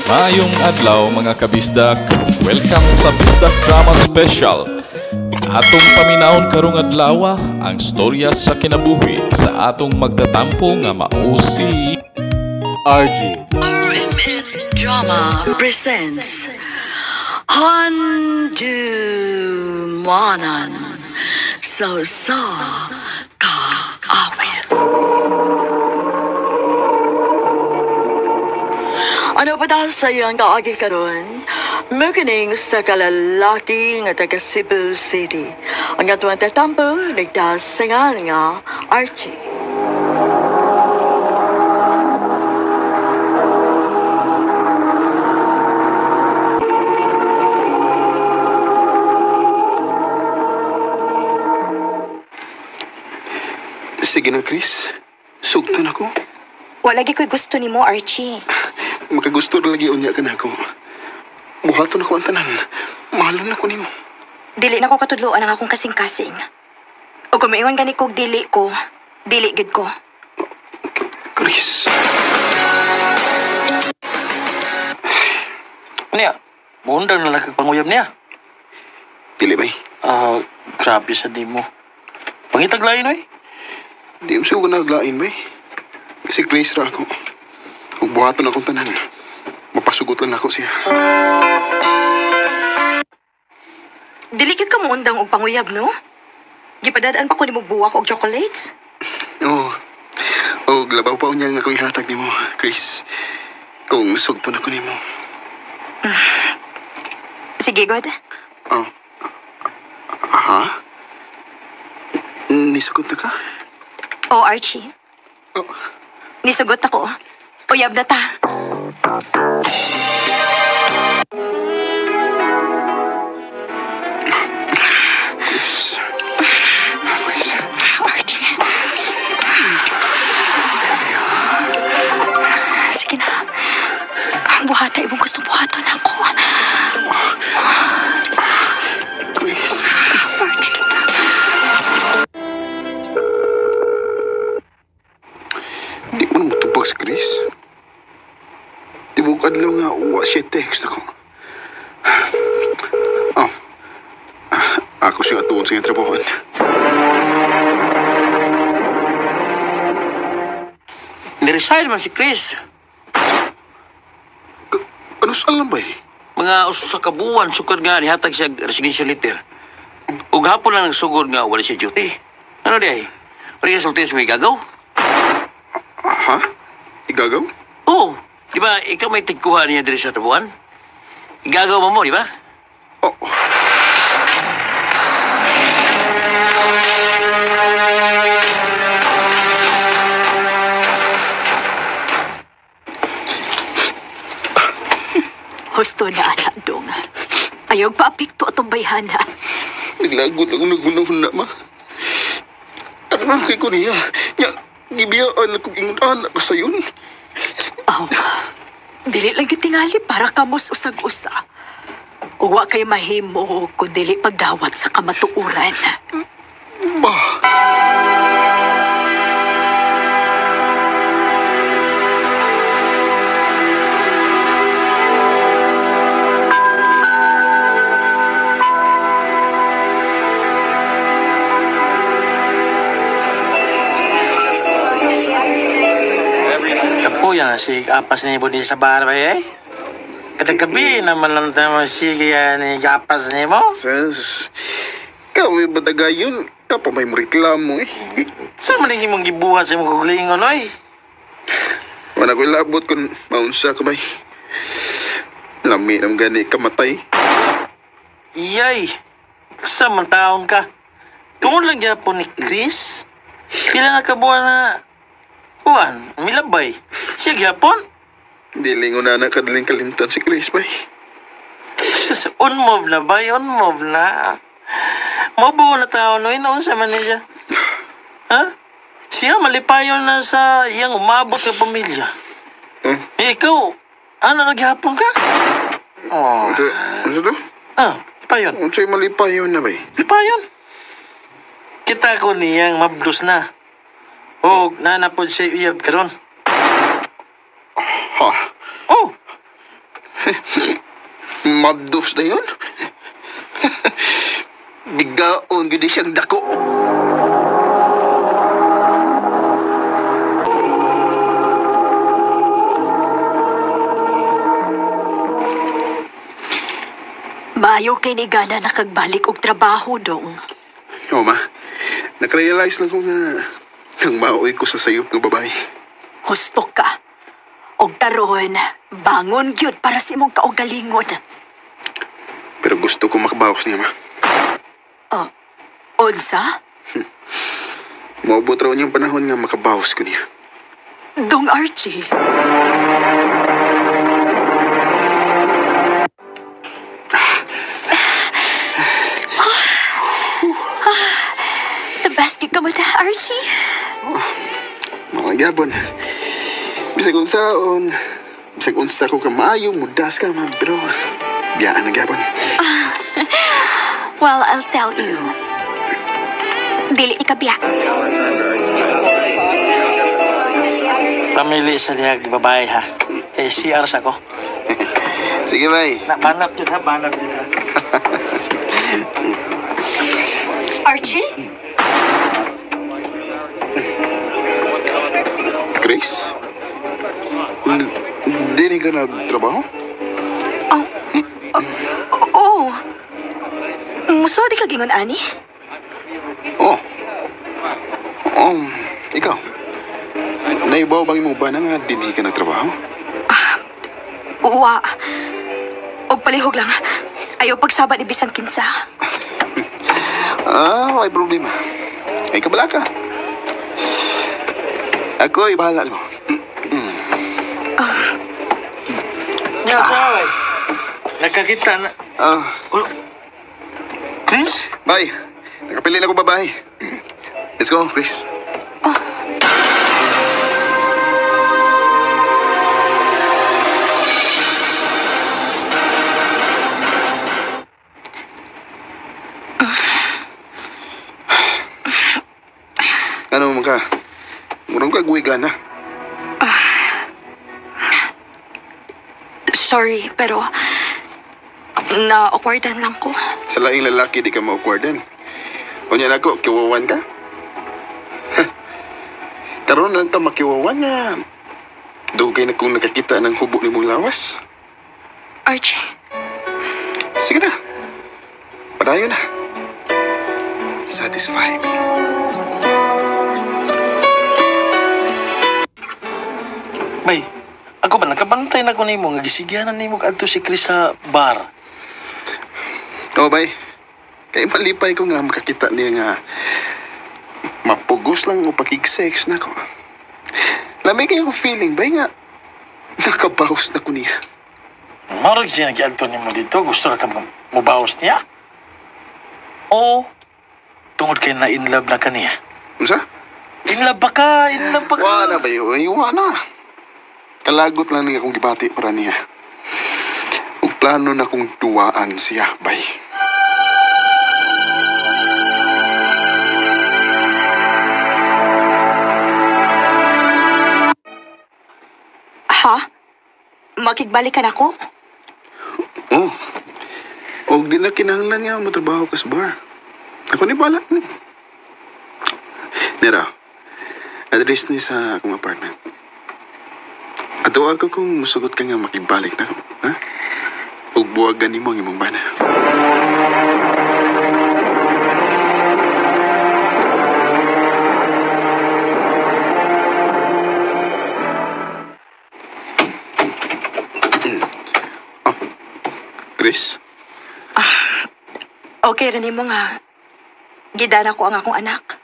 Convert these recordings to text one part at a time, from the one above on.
Maayong adlaw mga kabisdak. Welcome sa Bisdak Drama Special. Atong paminahon karong adlaw ang storya sa kinabuhi sa atong magtatampo nga mao si RG. RMN Drama presents Handumanan Sa Kaawit. Ano pa dahil sa iyang kaagi karon? Maganing sa kalalaki nga taga Cebu City. Ang atuang tatampo, nagdasangan nga Archie. Sige na, Chris. Sugtan ako. Wala lagi ko'y gusto ni mo, Archie. Makagusto na lagi unya ka na ako. Buhaton ako ang tanan. Mahalon ako nimo. Dili na ko katudloan ang akong kasing-kasing. O kung maiwan gani kog dili ko, dili gid ko. Chris. Niya, muundang na nagpanguyab niya. Dili bay. Grabe sa di mo. Pangitaglayin oy. Di mo siya ko naglain bay. Kasi Chris ra ako. Kung buhaton akong tanan, mapasugot lang ako siya. Dili gyud ka muundang og panguyab, no? Gipadadaan pa ko nimo buwak og chocolates. Oo. O glabaw pa unya nga akong ihatag nimo, Chris. Kung sugton ako nimo. Sige, God. Oh. Ha? Nisugot na ka? O, Archie. Oh. Nisugot ako. Uyab na ta. Chris. Archie. Sige na. Buhata ibang gusto buhaton ako. Chris. Archie. Di mo na matubag si Chris. Di mo kadlaw nga uwa siya text ako. Oh. Ako siya atuon sa iyong trabahoan. Niresign man si Chris. Ano saan lang ba eh? Mga uso sa kabuwan, sukad nga nihatag siya resignation letter. Ug hapon lang nagsugod nga wala siya duty. Ano di ay? Wala siya sulti sa may gagaw? Ha? Igagaw? Oo. Di ba, ikaw may tigkuha niya diri sa tabuan? Igagaw mo, di ba? Oh. Husto na, anak dong. Ayaw pa apikto atong bayhana. Naglagot ako naghunahuna, ma. Ano kay ko niya? Nya, gibiyaan ako ingon anak ka sayon. Oh, dili lang yung tingali para kamos usag-usa. Uwa kay mahimo kung dili pagdawat sa kamatuuran. Ma. Kapo yan, si Kapas ni Budi sa bar ba eh? Kadagabi naman lang tayo sige ni Kapas ni mo. Sas, kami badagayon. Kapa may reklamo eh. Sa maling mong gibuhat sa mong kulingon, oy? Wala ko ilabot kung maunsa ka bay. Lami ng gani kamatay. Iyay, sa man taon ka. Tungod lang gyapon ni Chris. Pila na kabuan na Juan, milabay. Siya gyapon. Dilingon na kadaling kalimtan si Chris bay. Unmove na ba? Unmove na. Mabuo na tao no, inoon sa man niya. Ha? Siya malipayon na sa iyang umabot ng pamilya. Hmm? Eh, ikaw, naghihapon ka? Oh. Ano to? Lipayon. Ano sa'yo malipayon na bay? Lipayon. Kita ko niyang mablos na. O, nanapod siya uyab karon. Ha? Oh, Mabdos na yun. Bigaon gudi siyang dako. Maayo kay ni Gana nakagbalik og trabaho dong. Oo, ma. Nakarealize lang ko nga nang maoy ko sa sayop ng babae. Husto ka. Og taron, bangon gyud para sa imong kaugalingon. Pero gusto ko makabawas niya, ma. Oh, unsa? Maubot raw niyang panahon nga makabawas ko niya. Dong Archie. Tabasky ka mo ta, Archie? Mga gyapon. Bisag unsaon. Bisag unsa ko kamayo, mudas ka, ma. Pero, biyaan na gyapon. Well, I'll tell you. Dili ikabiya. Pamili sa diyag babae ha. Eh, CR sa ko. Sige, bay. Banap yun ha, banap yun ha. Archie? Chris? Hindi ka nagtrabaho? Oo. Muso di ka gingon, ani? Oh. Ikaw. Naibaw bang mo ba na nga dini ka nagtrabaho? Uwa. Og palihog lang. Ayaw pagsaba ni bisan kinsa. May problema. Ay, kabala ka. Ako ay bahala mo. Nga, saway. Nagkakita na. Chris? Bye. Nakapili na ko babae. Let's go, Chris. Ano mo ka? Murang ka guwigan na. Sorry, pero na-awkwardan lang ko. Sa laing lalaki di ka ma-awkwardan. O niyan ako, kiwawan ka? Karoon lang ka makiwawan nga. Dugay na kung nakakita ng hubo ni mong lawas. Archie. Sige na. Padayon na. Satisfy me. Bay, ako ba nakabantay na ko nimo nga gisigyanan nimo kadto si Chris sa bar. Oo, bay. Kaya malipay ko nga makakita niya nga mapugos lang o pakig-sex na ko. Lamig kayo feeling, bay nga nakabawas na ko niya. Marag siya nag-adto nimo dito, gusto na ka mubawas niya? O tungod kay na in love na kaniya? Ano sa? In love ba ka? In love ba ka? Wala ba yun? Wala. Kalagot lang niya akong gibati para niya. Ug plano na kong duwaan siya, bay. Ha? Makigbalikan ako? Oh. Og di na kinahanglan niya matrabaho ka sa bar. Ako ni balat ni. Nera, address ni sa akong apartment. Ato ako kung musugot ka nga makibalik na ko. Ha? Ug buwagan ni mo ang imong bana. Chris? Okay rin mo nga. Gidana ko ang akong anak.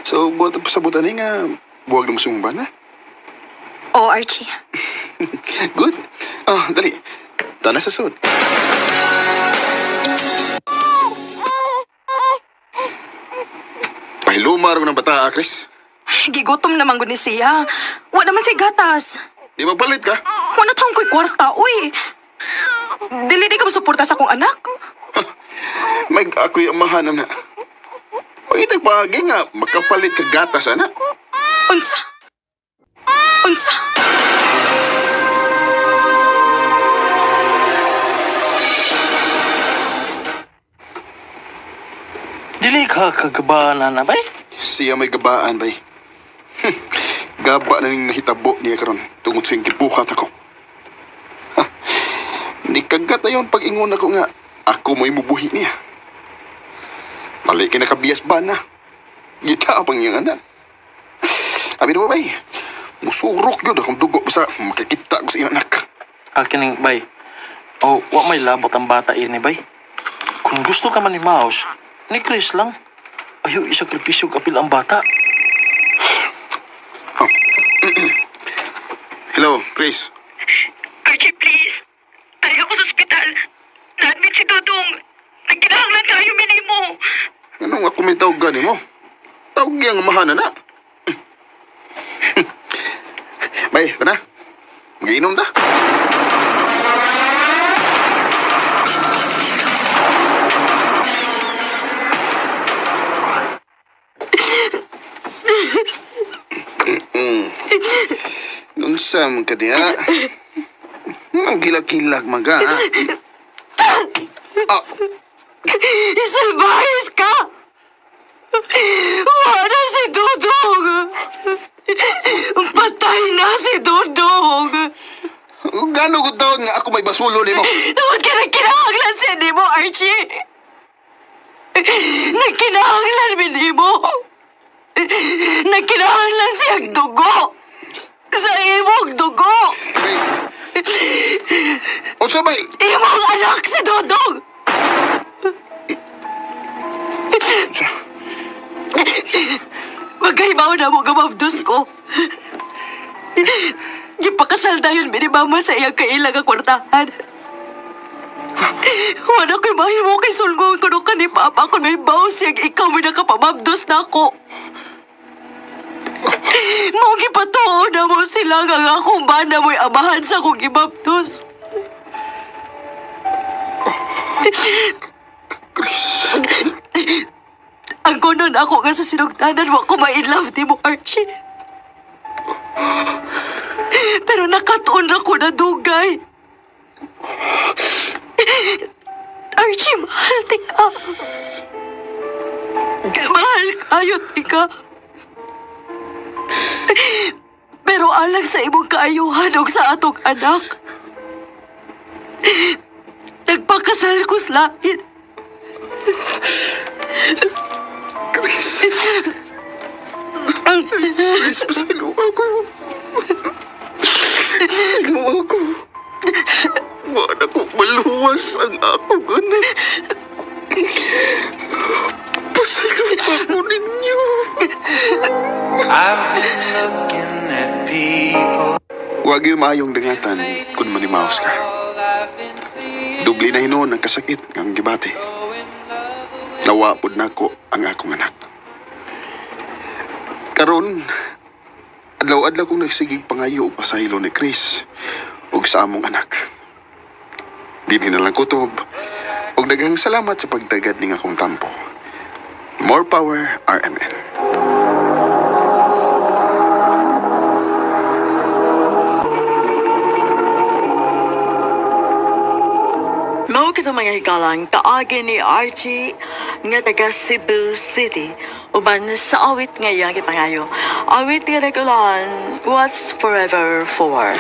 So, buhat ang pasabutan nga buwag na mo sa imong bana? Oo, Archie. Good. Dali. Tana sa sud. Pahilumar mo ng bata, Chris. Gigutom naman gud ni siya. Wa naman siya gatas. Di magpalit ka? Wa na taong ko'y kwarta, uy. Dili di ka masuporta sa akong anak. May ako'y amahan na. O itag pagi nga, magkapalit ka gatas, anak. Unsa? Unsa? Kagabaanan na, bay? Siya may gabaan, bay. Gaba na ning nahitabo niya karon tungod sa gibuhat ako. Ha, Ni kagat na yun pag ingon ako nga ako mo imubuhi niya. Balik na kabiyas ba na? Gita pang iyang anak. Abi na ba, bay? Musurok yun akong dugo basta makikita ko sa iyang anak. Kining, bay. Wa may labot ang bata ini, bay. Kung gusto ka man ni Mouse, ni Chris lang. Ayaw isakripisyo kapil ang bata. Hello, Chris. Archie, please. Tayo ako sa ospital. Na-admit si Dudong. Nagkinahanglan kayo minimo. Anong ako may tawag gani mo? Tawag yang mahana na. Bay, tara. Mag-iinom ta. Nunsam ka diya. Magilak-kilak maga. Isalbayis ka! Wala si Dudong! Patay na si Dudong! Gano'n ko tawag nga ako may basulo ni mo? Huwag ka nagkinahanglan siya ni mo, Archie! Nagkinahanglan ni mo! Nagkinahanglan siyang dugo! Sa imong dugo! Chris! O sabay! Imong anak si Dudong! Magkaibaw na mo gamabdos ko. Gipakasal na yun minimama sa iyang kailang ang kwartahan. Wala ko'y mahimo kay sulgong kuno ka ni Papa kung may bawas siyang ikaw may nakapamabdos na ako. Mong gipatuo na mo sila nga akong bana mo'y amahan sa kong imabdos. Ang kunon ako nga sa sinugtanan, wa ko ma-inlove ni mo, Archie. Pero nakatuon ako na dugay. Archie, mahal tika. Mahal kayo, tika. Pero alang sa imong kaayuhan o sa atong anak, nagpakasal ko sa lain. Chris, pasalo ako. Pasalo ako. Wala ko maluwas ang akong anak. Pasalo ako ninyo. I've been looking at people. Huwag yung mayong dangatan kung manimaos ka. Dubli na hinuon ang kasakit ng gibate. Nawapod na ako ang akong anak. Karon, adlaw-adlaw kong nagsigig pangayo o pasaylo ni Chris ug sa among anak. Dili na lang kutob ug daghang salamat sa pagdagad ning akong tampo. More power, RMN. Mao kita mga hikalang taagi ni Archie nga taga Cebu City uban sa awit nga iyang gipangayo. Awit nga nagkulan, What's Forever For?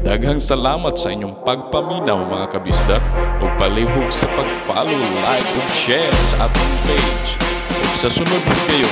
Daghang salamat sa inyong pagpaminaw mga kabisdak ug palihog sa pag-follow, like ug share sa atong page. Ug sa sunod kayo